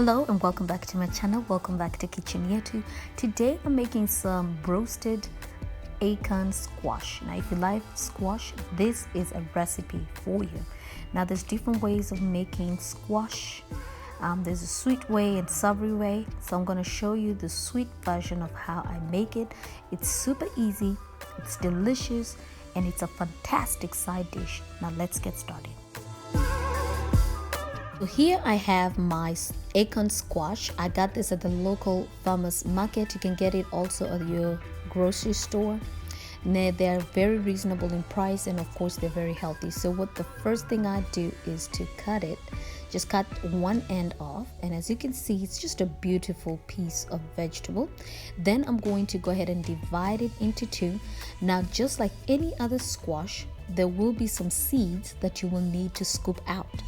Hello and welcome back to my channel. Welcome back to Kitchen Yetu. Today I'm making some roasted acorn squash. Now if you like squash, this is a recipe for you. Now there's different ways of making squash. There's a sweet way and savory way. So I'm going to show you the sweet version of how I make it. It's super easy, it's delicious, and it's a fantastic side dish. Now let's get started. So here I have my acorn squash. I got this at the local farmers market. You can get it also at your grocery store. Now, they're very reasonable in price, and of course they're very healthy. So what the first thing I do is to cut it. Just cut one end off, and as you can see, it's just a beautiful piece of vegetable. Then I'm going to go ahead and divide it into two. Now just like any other squash, there will be some seeds that you will need to scoop out.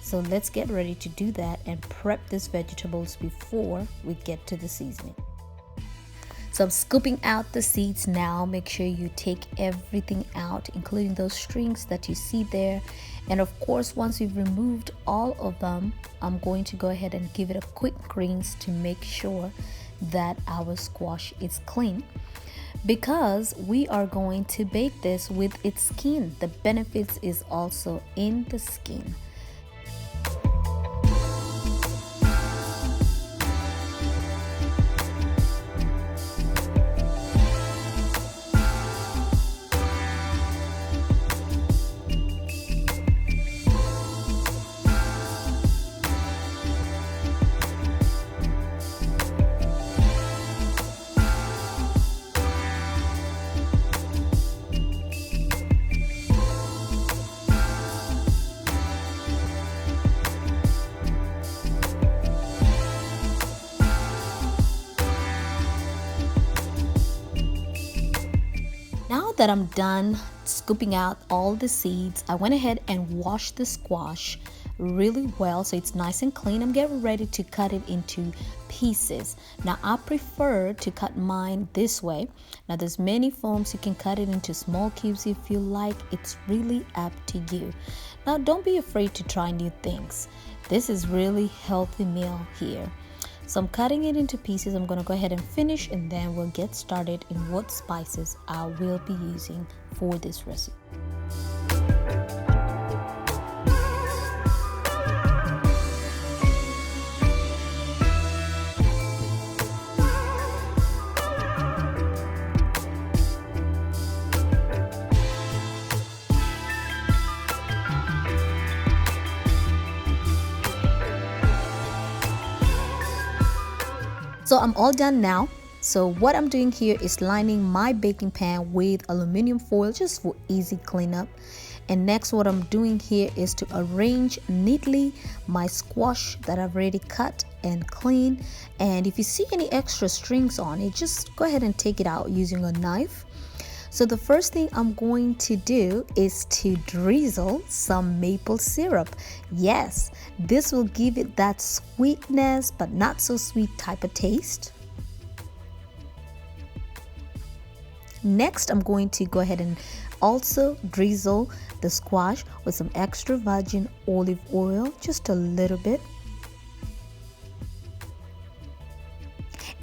So let's get ready to do that and prep these vegetables before we get to the seasoning. So I'm scooping out the seeds now. Make sure you take everything out, including those strings that you see there. And of course, once we've removed all of them, I'm going to go ahead and give it a quick rinse to make sure that our squash is clean, because we are going to bake this with its skin. The benefits is also in the skin. Now that I'm done scooping out all the seeds, I went ahead and washed the squash really well so it's nice and clean. I'm getting ready to cut it into pieces. Now I prefer to cut mine this way. Now there's many forms. You can cut it into small cubes if you like. It's really up to you. Now don't be afraid to try new things. This is really healthy meal here. So I'm cutting it into pieces. I'm going to go ahead and finish, and then we'll get started in what spices I will be using for this recipe. So I'm all done now. So what I'm doing here is lining my baking pan with aluminum foil just for easy cleanup. And next what I'm doing here is to arrange neatly my squash that I've already cut and cleaned. And if you see any extra strings on it, just go ahead and take it out using a knife. So the first thing I'm going to do is to drizzle some maple syrup. Yes, this will give it that sweetness but not so sweet type of taste. Next, I'm going to go ahead and also drizzle the squash with some extra virgin olive oil, just a little bit.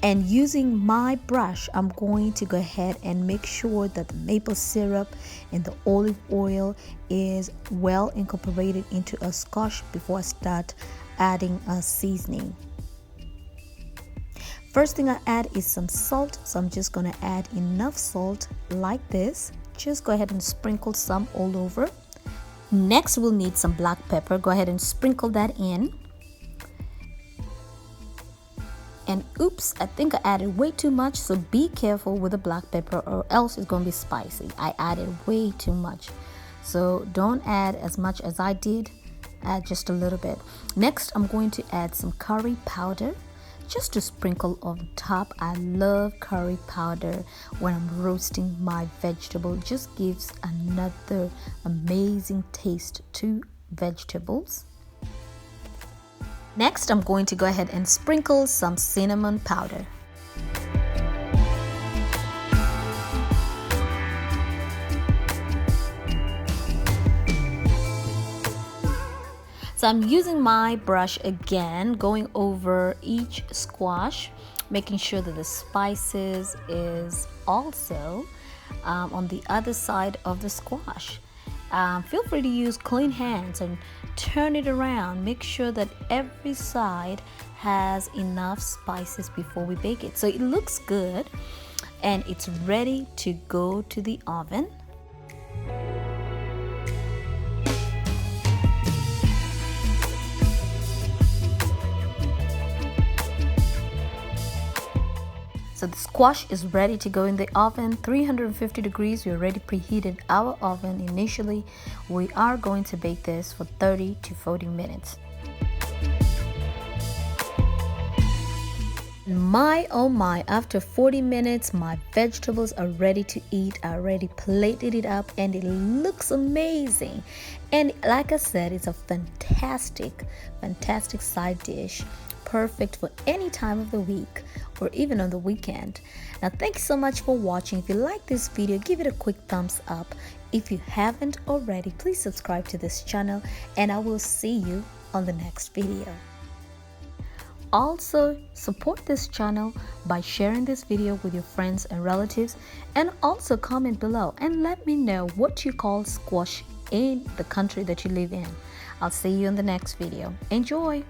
And using my brush, I'm going to go ahead and make sure that the maple syrup and the olive oil is well incorporated into a squash before I start adding a seasoning. First thing I add is some salt. So I'm just going to add enough salt like this. Just go ahead and sprinkle some all over. Next, we'll need some black pepper. Go ahead and sprinkle that in. And oops, I think I added way too much, so be careful with the black pepper or else it's going to be spicy. I added way too much. So don't add as much as I did, add just a little bit. Next, I'm going to add some curry powder just to sprinkle on top. I love curry powder when I'm roasting my vegetable. It just gives another amazing taste to vegetables. Next, I'm going to go ahead and sprinkle some cinnamon powder. So I'm using my brush again, going over each squash, making sure that the spices is also on the other side of the squash. Feel free to use clean hands and turn it around. Make sure that every side has enough spices before we bake it. So it looks good and it's ready to go to the oven. So the squash is ready to go in the oven, 350 degrees. We already preheated our oven initially. We are going to bake this for 30 to 40 minutes. My oh my, after 40 minutes, my vegetables are ready to eat. I already plated it up and it looks amazing. And like I said, it's a fantastic side dish. Perfect for any time of the week or even on the weekend. Now, thank you so much for watching. If you like this video, give it a quick thumbs up. If you haven't already, please subscribe to this channel and I will see you on the next video. Also, support this channel by sharing this video with your friends and relatives, and also comment below and let me know what you call squash in the country that you live in. I'll see you in the next video. Enjoy!